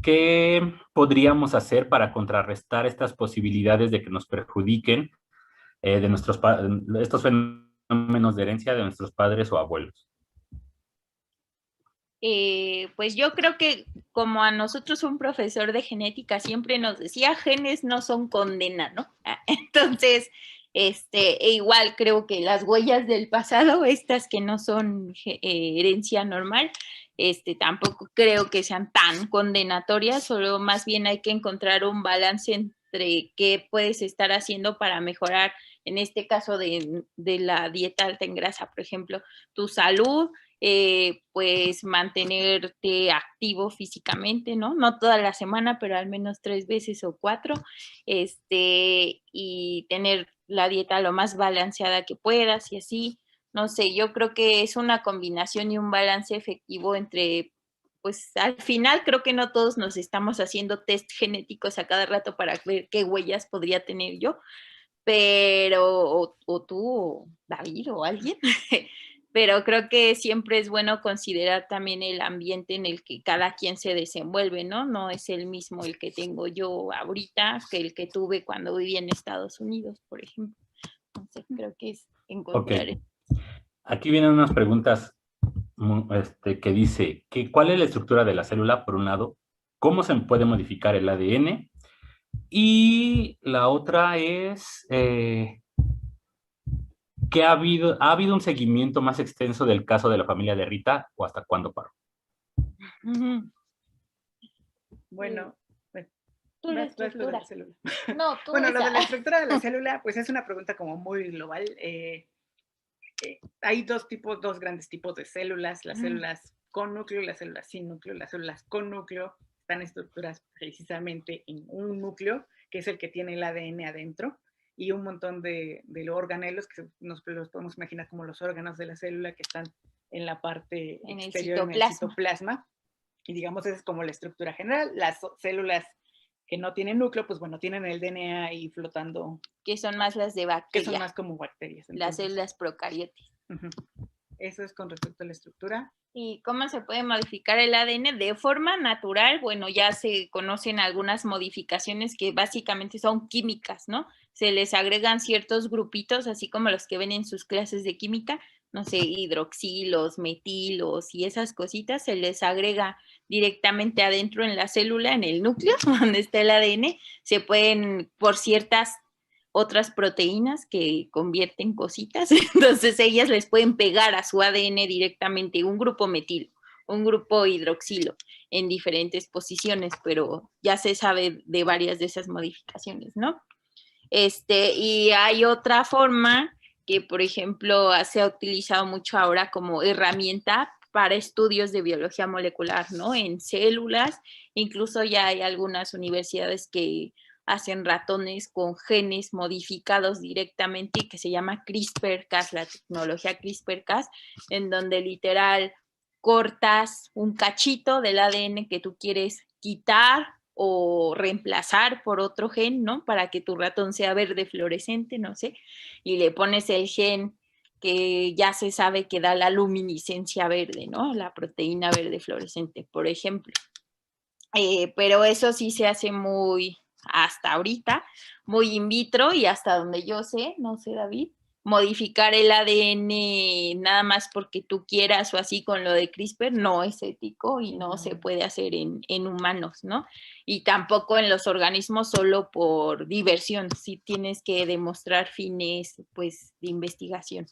¿Qué podríamos hacer para contrarrestar estas posibilidades de que nos perjudiquen de estos fenómenos de herencia de nuestros padres o abuelos? Pues yo creo que como a nosotros un profesor de genética siempre nos decía, genes no son condena, ¿no? Entonces, igual creo que las huellas del pasado, estas que no son herencia normal, tampoco creo que sean tan condenatorias, solo más bien hay que encontrar un balance entre qué puedes estar haciendo para mejorar, en este caso de la dieta alta en grasa, por ejemplo, tu salud, pues mantenerte activo físicamente, ¿no? No toda la semana, pero al menos 3 veces o 4, y tener la dieta lo más balanceada que puedas y así. No sé, yo creo que es una combinación y un balance efectivo entre, pues al final creo que no todos nos estamos haciendo test genéticos a cada rato para ver qué huellas podría tener yo, pero, o tú, o David, o alguien, pero creo que siempre es bueno considerar también el ambiente en el que cada quien se desenvuelve, ¿no? No es el mismo el que tengo yo ahorita que el que tuve cuando viví en Estados Unidos, por ejemplo. Entonces creo que es encontrar... Okay. Aquí vienen unas preguntas que dice, ¿cuál es la estructura de la célula, por un lado? ¿Cómo se puede modificar el ADN? Y la otra es que ha habido un seguimiento más extenso del caso de la familia de Rita, o hasta cuándo paró. Bueno, tú la estructura. Lo de la célula. No, tú bueno, lo de la estructura de la célula, pues es una pregunta como muy global. Hay dos grandes tipos de células, las células con núcleo y las células sin núcleo. Las células con núcleo están estructuradas precisamente en un núcleo, que es el que tiene el ADN adentro, y un montón de organelos que los podemos imaginar como los órganos de la célula que están en la parte exterior, en el citoplasma. Y digamos, esa es como la estructura general. Las células que no tienen núcleo, pues bueno, tienen el DNA ahí flotando. Que son más las de bacterias. Que son más como bacterias. Entonces, las células procariotas. Eso es con respecto a la estructura. ¿Y cómo se puede modificar el ADN? De forma natural, bueno, ya se conocen algunas modificaciones que básicamente son químicas, ¿no? Se les agregan ciertos grupitos, así como los que ven en sus clases de química, no sé, hidroxilos, metilos y esas cositas, se les agrega directamente adentro en la célula, en el núcleo, donde está el ADN, se pueden, por ciertas otras proteínas que convierten cositas, entonces ellas les pueden pegar a su ADN directamente un grupo metilo, un grupo hidroxilo en diferentes posiciones, pero ya se sabe de varias de esas modificaciones, ¿no? Y hay otra forma que, por ejemplo, se ha utilizado mucho ahora como herramienta para estudios de biología molecular, ¿no? En células, incluso ya hay algunas universidades que hacen ratones con genes modificados directamente y que se llama CRISPR-Cas, la tecnología CRISPR-Cas, en donde literal cortas un cachito del ADN que tú quieres quitar o reemplazar por otro gen, ¿no? Para que tu ratón sea verde fluorescente, no sé, y le pones el gen que ya se sabe que da la luminiscencia verde, ¿no? La proteína verde fluorescente, por ejemplo. Pero eso sí se hace muy, hasta ahorita, muy in vitro y hasta donde yo sé, no sé, David, modificar el ADN nada más porque tú quieras o así con lo de CRISPR no es ético y no se puede hacer en humanos, ¿no? Y tampoco en los organismos solo por diversión, sí tienes que demostrar fines, pues, de investigación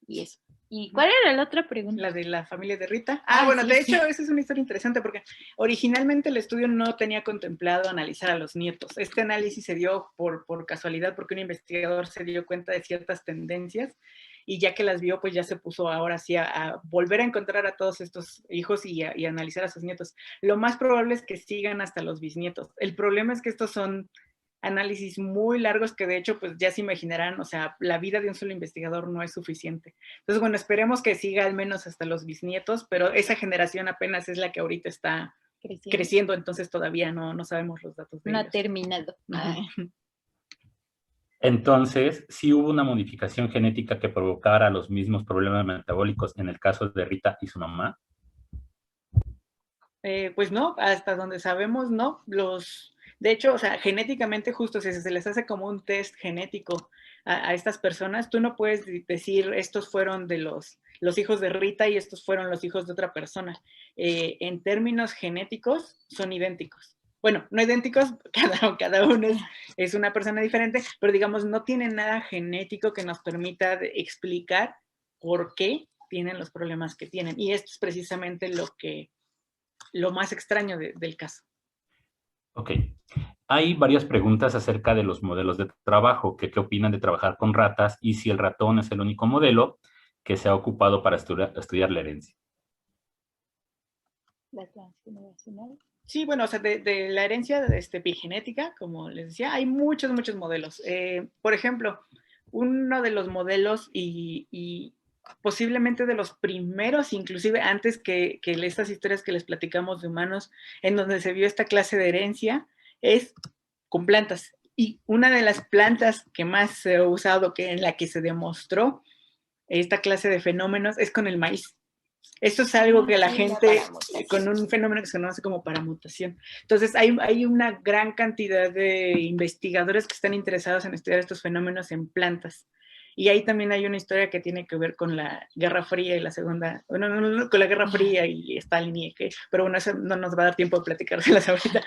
y eso. ¿Y cuál era la otra pregunta? La de la familia de Rita. Bueno, sí, de hecho, esa es una historia interesante porque originalmente el estudio no tenía contemplado analizar a los nietos. Este análisis se dio por casualidad porque un investigador se dio cuenta de ciertas tendencias y ya que las vio, pues ya se puso ahora sí a volver a encontrar a todos estos hijos y analizar a sus nietos. Lo más probable es que sigan hasta los bisnietos. El problema es que estos son análisis muy largos que de hecho pues ya se imaginarán, o sea, la vida de un solo investigador no es suficiente. Entonces, bueno, esperemos que siga al menos hasta los bisnietos, pero esa generación apenas es la que ahorita está creciendo entonces todavía no sabemos los datos de ellos. No ha terminado. Entonces, ¿sí hubo una modificación genética que provocara los mismos problemas metabólicos en el caso de Rita y su mamá? Pues no, hasta donde sabemos no. De hecho, o sea, genéticamente justo si se les hace como un test genético a estas personas, tú no puedes decir estos fueron de los hijos de Rita y estos fueron los hijos de otra persona. En términos genéticos son idénticos. Bueno, no idénticos, cada uno es una persona diferente, pero digamos no tienen nada genético que nos permita explicar por qué tienen los problemas que tienen. Y esto es precisamente lo más extraño del caso. Ok. Hay varias preguntas acerca de los modelos de trabajo, que qué opinan de trabajar con ratas y si el ratón es el único modelo que se ha ocupado para estudiar la herencia. La transgeneracional. Sí, bueno, o sea, de la herencia epigenética, como les decía, hay muchos modelos. Por ejemplo, uno de los modelos y posiblemente de los primeros, inclusive antes que estas historias que les platicamos de humanos, en donde se vio esta clase de herencia, es con plantas. Y una de las plantas que más se ha usado, en la que se demostró esta clase de fenómenos, es con el maíz. Esto es algo que la gente, con un fenómeno que se conoce como paramutación. Entonces, hay una gran cantidad de investigadores que están interesados en estudiar estos fenómenos en plantas. Y ahí también hay una historia que tiene que ver con la Guerra Fría y la Segunda, con la Guerra Fría y Stalin y que, pero bueno, eso no nos va a dar tiempo de platicárselas ahorita.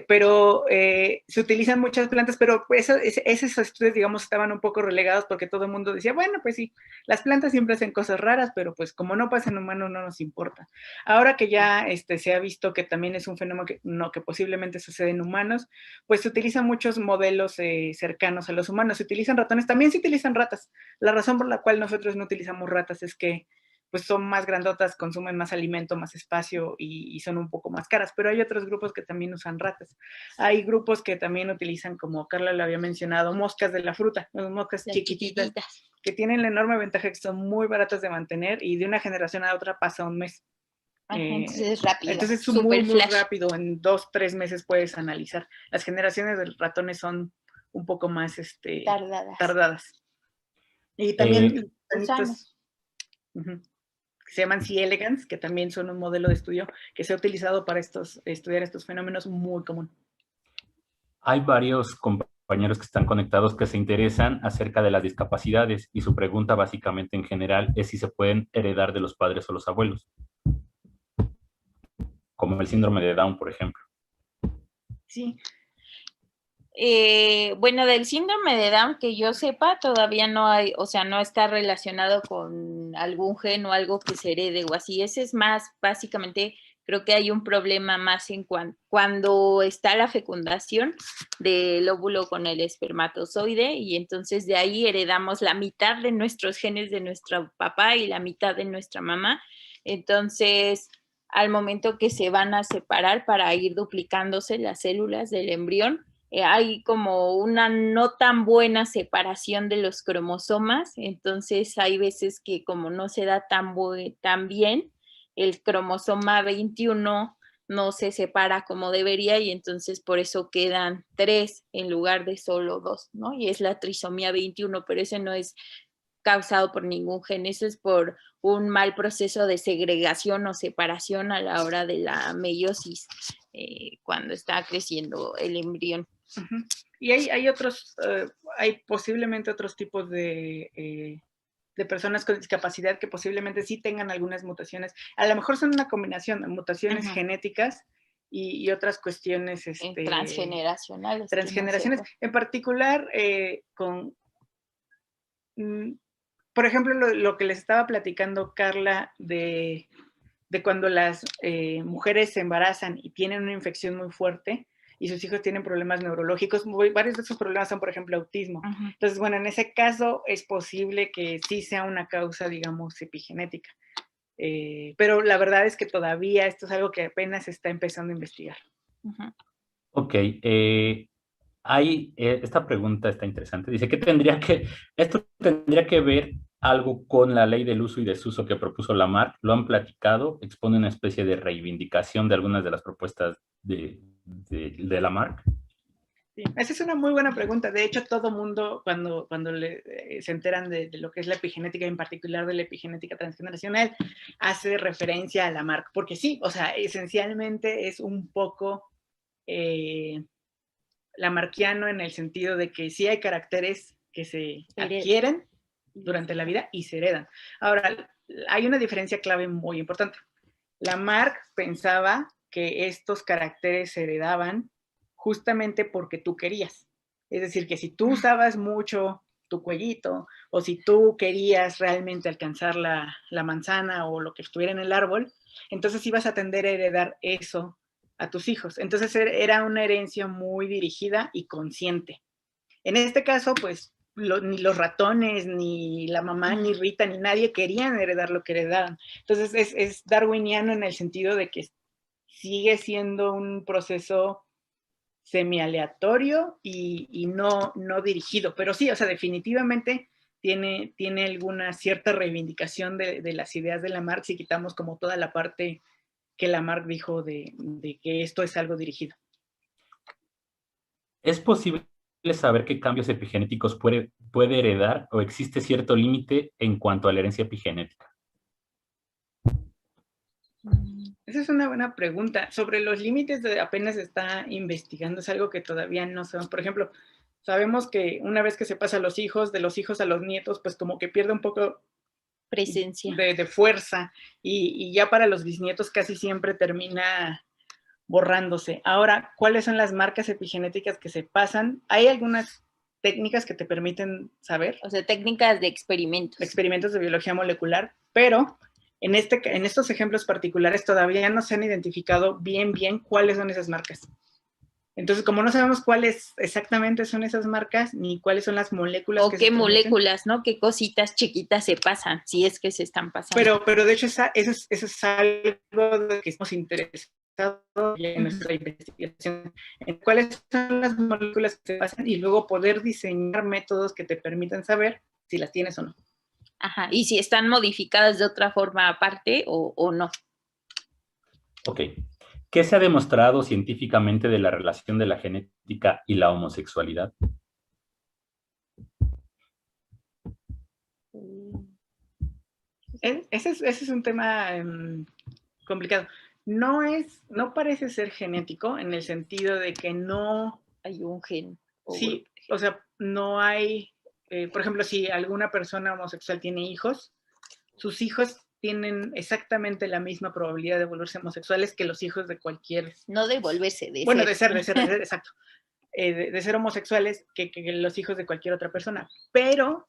Pero se utilizan muchas plantas, pero pues esos estudios, digamos, estaban un poco relegados porque todo el mundo decía, bueno, pues sí, las plantas siempre hacen cosas raras, pero pues como no pasa en humanos no nos importa. Ahora que ya se ha visto que también es un fenómeno que posiblemente sucede en humanos, pues se utilizan muchos modelos cercanos a los humanos. Se utilizan ratones, también se utilizan ratas. La razón por la cual nosotros no utilizamos ratas es que pues son más grandotas, consumen más alimento, más espacio y son un poco más caras, pero hay otros grupos que también usan ratas. Hay grupos que también utilizan, como Carla lo había mencionado, moscas de la fruta, moscas chiquititas, que tienen la enorme ventaja que son muy baratas de mantener y de una generación a otra pasa un mes. Entonces es rápido. Entonces es muy rápido, en 2-3 meses puedes analizar. Las generaciones de ratones son un poco más tardadas. Y también se llaman C. elegans, que también son un modelo de estudio que se ha utilizado para estudiar estos fenómenos muy común. Hay varios compañeros que están conectados que se interesan acerca de las discapacidades y su pregunta básicamente en general es si se pueden heredar de los padres o los abuelos, como el síndrome de Down, por ejemplo. Sí. Bueno, del síndrome de Down, que yo sepa, todavía no hay, o sea, no está relacionado con algún gen o algo que se herede o así. Ese es más, básicamente, creo que hay un problema más en cuando está la fecundación del óvulo con el espermatozoide, y entonces de ahí heredamos la mitad de nuestros genes de nuestro papá y la mitad de nuestra mamá. Entonces, al momento que se van a separar para ir duplicándose las células del embrión, hay como una no tan buena separación de los cromosomas, entonces hay veces que como no se da tan bien, el cromosoma 21 no se separa como debería y entonces por eso quedan 3 en lugar de solo 2, ¿no? Y es la trisomía 21, pero ese no es causado por ningún gen, eso es por un mal proceso de segregación o separación a la hora de la meiosis, cuando está creciendo el embrión. Uh-huh. Y hay otros, hay posiblemente otros tipos de personas con discapacidad que posiblemente sí tengan algunas mutaciones. A lo mejor son una combinación de mutaciones genéticas y otras cuestiones transgeneracionales. Transgeneraciones. No sé. En particular, por ejemplo, lo que les estaba platicando Carla de cuando las mujeres se embarazan y tienen una infección muy fuerte y sus hijos tienen problemas neurológicos, varios de esos problemas son, por ejemplo, autismo. Entonces, bueno, en ese caso es posible que sí sea una causa, digamos, epigenética. Pero la verdad es que todavía esto es algo que apenas se está empezando a investigar. Ok, esta pregunta está interesante. Dice, esto tendría que ver algo con la ley del uso y desuso que propuso Lamarck? ¿Lo han platicado? ¿Expone una especie de reivindicación de algunas de las propuestas de Lamarck? Sí, esa es una muy buena pregunta. De hecho, todo mundo, cuando se enteran de lo que es la epigenética, en particular de la epigenética transgeneracional, hace referencia a Lamarck. Porque sí, o sea, esencialmente es un poco lamarckiano en el sentido de que sí hay caracteres que se adquieren durante la vida y se heredan. Ahora, hay una diferencia clave muy importante. Lamarck pensaba que estos caracteres se heredaban justamente porque tú querías. Es decir, que si tú usabas mucho tu cuellito o si tú querías realmente alcanzar la manzana o lo que estuviera en el árbol, entonces ibas a tender a heredar eso a tus hijos. Entonces era una herencia muy dirigida y consciente. En este caso, pues, ni los ratones, ni la mamá, ni Rita, ni nadie querían heredar lo que heredaban. Entonces es darwiniano en el sentido de que sigue siendo un proceso semi-aleatorio y no dirigido. Pero sí, o sea, definitivamente tiene alguna cierta reivindicación de las ideas de Lamarck si quitamos como toda la parte que Lamarck dijo de que esto es algo dirigido. ¿Es posible saber qué cambios epigenéticos puede heredar o existe cierto límite en cuanto a la herencia epigenética? Esa es una buena pregunta. Sobre los límites apenas se está investigando, es algo que todavía no sabemos. Por ejemplo, sabemos que una vez que se pasa a los hijos, de los hijos a los nietos, pues como que pierde un poco presencia de fuerza y ya para los bisnietos casi siempre termina borrándose. Ahora, ¿cuáles son las marcas epigenéticas que se pasan? Hay algunas técnicas que te permiten saber. O sea, técnicas de experimentos. Experimentos de biología molecular, pero en estos ejemplos particulares todavía no se han identificado bien cuáles son esas marcas. Entonces, como no sabemos cuáles exactamente son esas marcas, ni cuáles son las moléculas o que qué moléculas, ¿no? Qué cositas chiquitas se pasan, si es que se están pasando. Pero de hecho, eso es algo de que estamos interesados en nuestra investigación, en cuáles son las moléculas que se pasan y luego poder diseñar métodos que te permitan saber si las tienes o no. Ajá, y si están modificadas de otra forma aparte o no. Ok. ¿Qué se ha demostrado científicamente de la relación de la genética y la homosexualidad? Ese es un tema complicado. No parece ser genético en el sentido de que no hay un gen. Sí, o sea, no hay, por ejemplo, si alguna persona homosexual tiene hijos, sus hijos tienen exactamente la misma probabilidad de volverse homosexuales que los hijos de cualquier... No de volverse, de ser, exacto. de ser homosexuales que los hijos de cualquier otra persona. Pero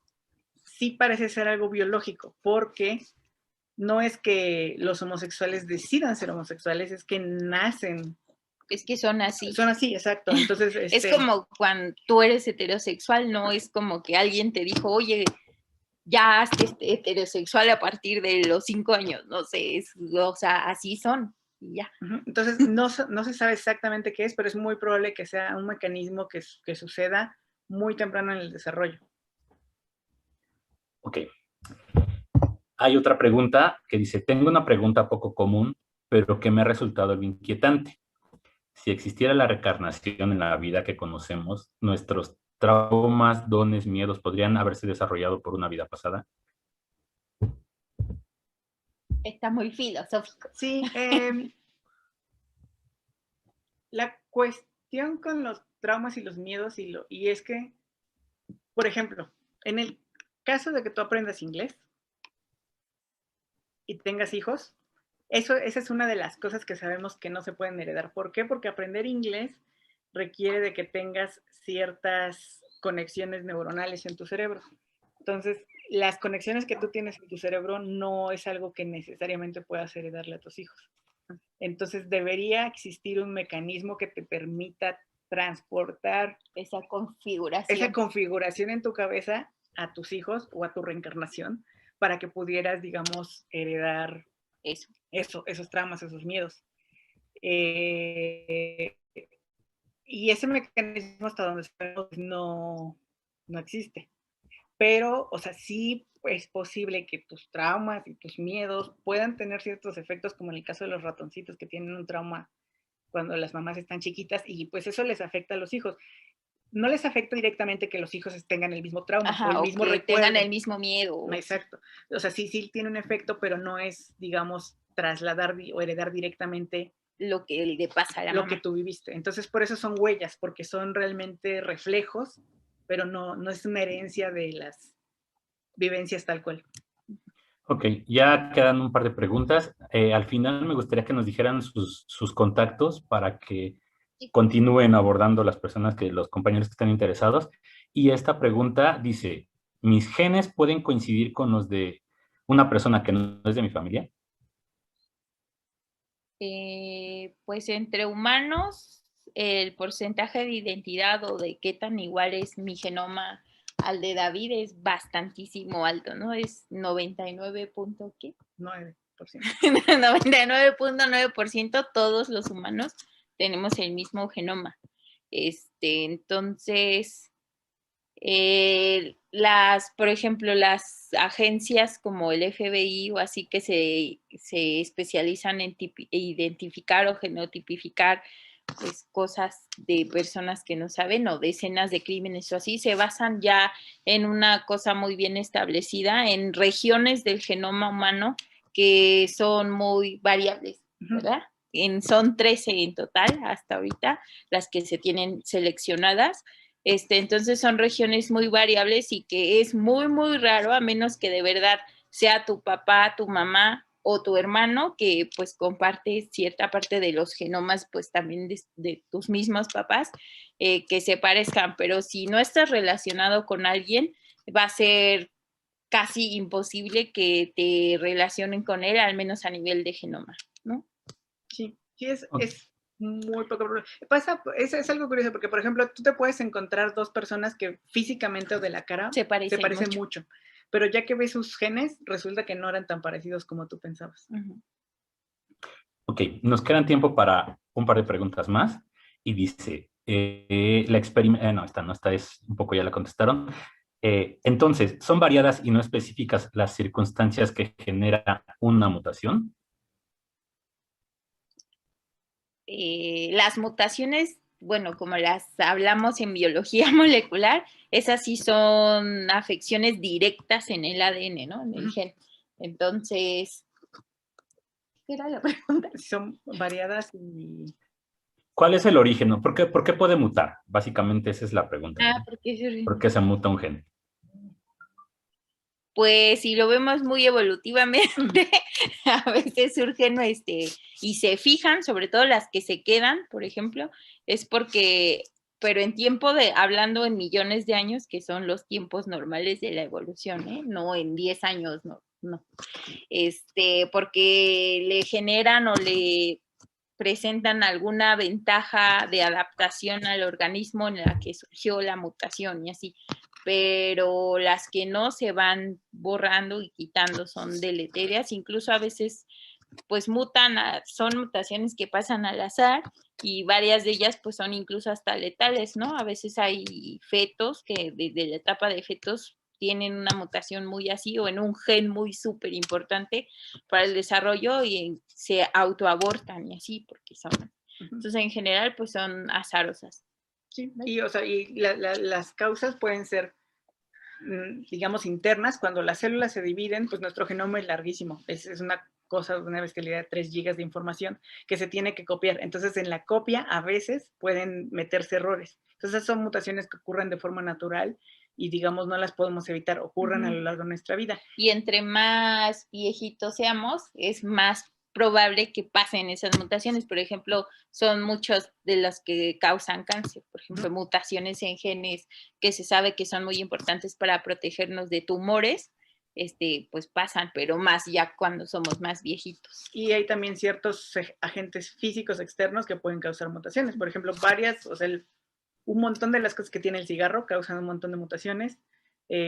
sí parece ser algo biológico, porque no es que los homosexuales decidan ser homosexuales, es que nacen. Es que son así. Son así, exacto. Entonces, es como cuando tú eres heterosexual, no es como que alguien te dijo, oye, ya hazte heterosexual a partir de los 5 años, no sé, o sea, así son. Y ya. Entonces, no se sabe exactamente qué es, pero es muy probable que sea un mecanismo que suceda muy temprano en el desarrollo. Ok. Hay otra pregunta que dice, tengo una pregunta poco común, pero que me ha resultado algo inquietante. Si existiera la reencarnación en la vida que conocemos, ¿nuestros traumas, dones, miedos podrían haberse desarrollado por una vida pasada? Está muy filosófico. Sí, la cuestión con los traumas y los miedos y es que, por ejemplo, en el caso de que tú aprendas inglés y tengas hijos, esa es una de las cosas que sabemos que no se pueden heredar. ¿Por qué? Porque aprender inglés requiere de que tengas ciertas conexiones neuronales en tu cerebro. Entonces, las conexiones que tú tienes en tu cerebro no es algo que necesariamente puedas heredarle a tus hijos. Entonces, debería existir un mecanismo que te permita transportar esa configuración en tu cabeza a tus hijos o a tu reencarnación para que pudieras, digamos, heredar esos traumas, esos miedos. Y ese mecanismo, hasta donde sabemos, no existe. Pero, o sea, sí es posible que tus traumas y tus miedos puedan tener ciertos efectos, como en el caso de los ratoncitos que tienen un trauma cuando las mamás están chiquitas, y pues eso les afecta a los hijos. No les afecta directamente que los hijos tengan el mismo trauma. Ajá, o el mismo recuerdo. Tengan el mismo miedo. Exacto. O sea, sí tiene un efecto, pero no es, digamos, trasladar o heredar directamente lo que le pasa a la mamá. Que tú viviste. Entonces, por eso son huellas, porque son realmente reflejos, pero no es una herencia de las vivencias tal cual. Ok, ya quedan un par de preguntas. Al final me gustaría que nos dijeran sus contactos para que continúen abordando los compañeros que están interesados. Y esta pregunta dice, ¿mis genes pueden coincidir con los de una persona que no es de mi familia? Pues entre humanos, el porcentaje de identidad o de qué tan igual es mi genoma al de David es bastantísimo alto, ¿no? Es 99. ¿Qué? 9%. 99.9% todos los humanos tenemos el mismo genoma. Entonces, por ejemplo, las agencias como el FBI o así que se especializan en identificar o genotipificar pues, cosas de personas que no saben o de escenas de crímenes o así, se basan ya en una cosa muy bien establecida, en regiones del genoma humano que son muy variables, ¿verdad? Son 13 en total hasta ahorita las que se tienen seleccionadas. Entonces son regiones muy variables y que es muy, muy raro, a menos que de verdad sea tu papá, tu mamá o tu hermano, que pues comparte cierta parte de los genomas, pues también de tus mismos papás, que se parezcan. Pero si no estás relacionado con alguien, va a ser casi imposible que te relacionen con él, al menos a nivel de genoma, ¿no? Sí, es muy poco probable. Es algo curioso porque, por ejemplo, tú te puedes encontrar dos personas que físicamente o de la cara se parecen mucho, pero ya que ves sus genes, resulta que no eran tan parecidos como tú pensabas. Ok, nos quedan tiempo para un par de preguntas más. Y dice, esta es un poco ya la contestaron. Entonces, ¿son variadas y no específicas las circunstancias que genera una mutación? Las mutaciones, bueno, como las hablamos en biología molecular, esas sí son afecciones directas en el ADN, ¿no? En el gen. Entonces, ¿qué era la pregunta? Son variadas y... ¿Cuál es el origen? ¿Por qué puede mutar? Básicamente esa es la pregunta. ¿Por qué se muta un gen? Pues si lo vemos muy evolutivamente, a veces surgen y se fijan, sobre todo las que se quedan, por ejemplo, es porque pero en tiempo hablando en millones de años, que son los tiempos normales de la evolución, ¿eh? No en 10 años, no. Porque le generan o le presentan alguna ventaja de adaptación al organismo en la que surgió la mutación y así, pero las que no se van borrando y quitando son deleterias, incluso a veces pues mutan, son mutaciones que pasan al azar y varias de ellas pues son incluso hasta letales, ¿no? A veces hay fetos que desde la etapa de fetos tienen una mutación muy así o en un gen muy súper importante para el desarrollo y se autoabortan y así porque son. Entonces en general pues son azarosas. Sí, y, o sea, las causas pueden ser, digamos, internas. Cuando las células se dividen, pues nuestro genoma es larguísimo. Es una cosa, una bestialidad de 3 gigas de información que se tiene que copiar. Entonces, en la copia a veces pueden meterse errores. Entonces, son mutaciones que ocurren de forma natural y, digamos, no las podemos evitar, ocurren a lo largo de nuestra vida. Y entre más viejitos seamos, es más probable que pasen esas mutaciones. Por ejemplo, son muchos de los que causan cáncer. Por ejemplo, mutaciones en genes que se sabe que son muy importantes para protegernos de tumores, pues pasan, pero más ya cuando somos más viejitos. Y hay también ciertos agentes físicos externos que pueden causar mutaciones. Por ejemplo, varias, o sea, un montón de las cosas que tiene el cigarro causan un montón de mutaciones.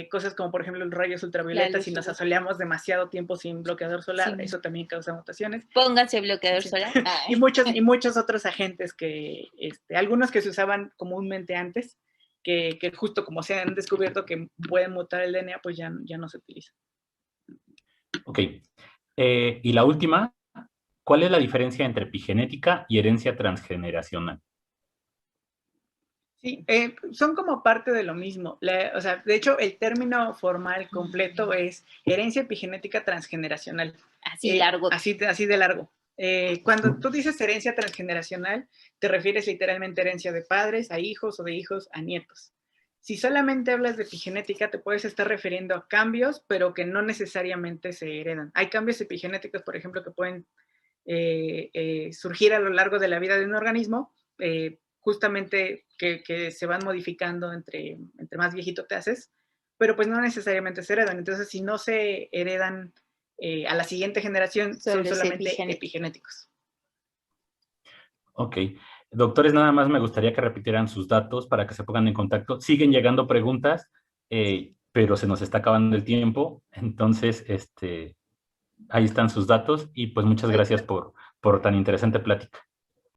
Cosas como, por ejemplo, los rayos ultravioletas, si nos asoleamos demasiado tiempo sin bloqueador solar, sí, eso también causa mutaciones. Pónganse bloqueador solar. y muchos otros agentes que, algunos que se usaban comúnmente antes, que justo como se han descubierto que pueden mutar el DNA, pues ya no se utilizan. Ok. Y la última, ¿cuál es la diferencia entre epigenética y herencia transgeneracional? Sí, son como parte de lo mismo. O sea, de hecho, el término formal completo es herencia epigenética transgeneracional. Así largo. Así de largo. Cuando tú dices herencia transgeneracional, te refieres literalmente a herencia de padres a hijos o de hijos a nietos. Si solamente hablas de epigenética, te puedes estar refiriendo a cambios, pero que no necesariamente se heredan. Hay cambios epigenéticos, por ejemplo, que pueden surgir a lo largo de la vida de un organismo, justamente que se van modificando entre más viejito te haces, pero pues no necesariamente se heredan. Entonces, si no se heredan a la siguiente generación, son solamente epigenéticos. Ok. Doctores, nada más me gustaría que repitieran sus datos para que se pongan en contacto. Siguen llegando preguntas, pero se nos está acabando el tiempo. Entonces, ahí están sus datos y pues muchas gracias por tan interesante plática.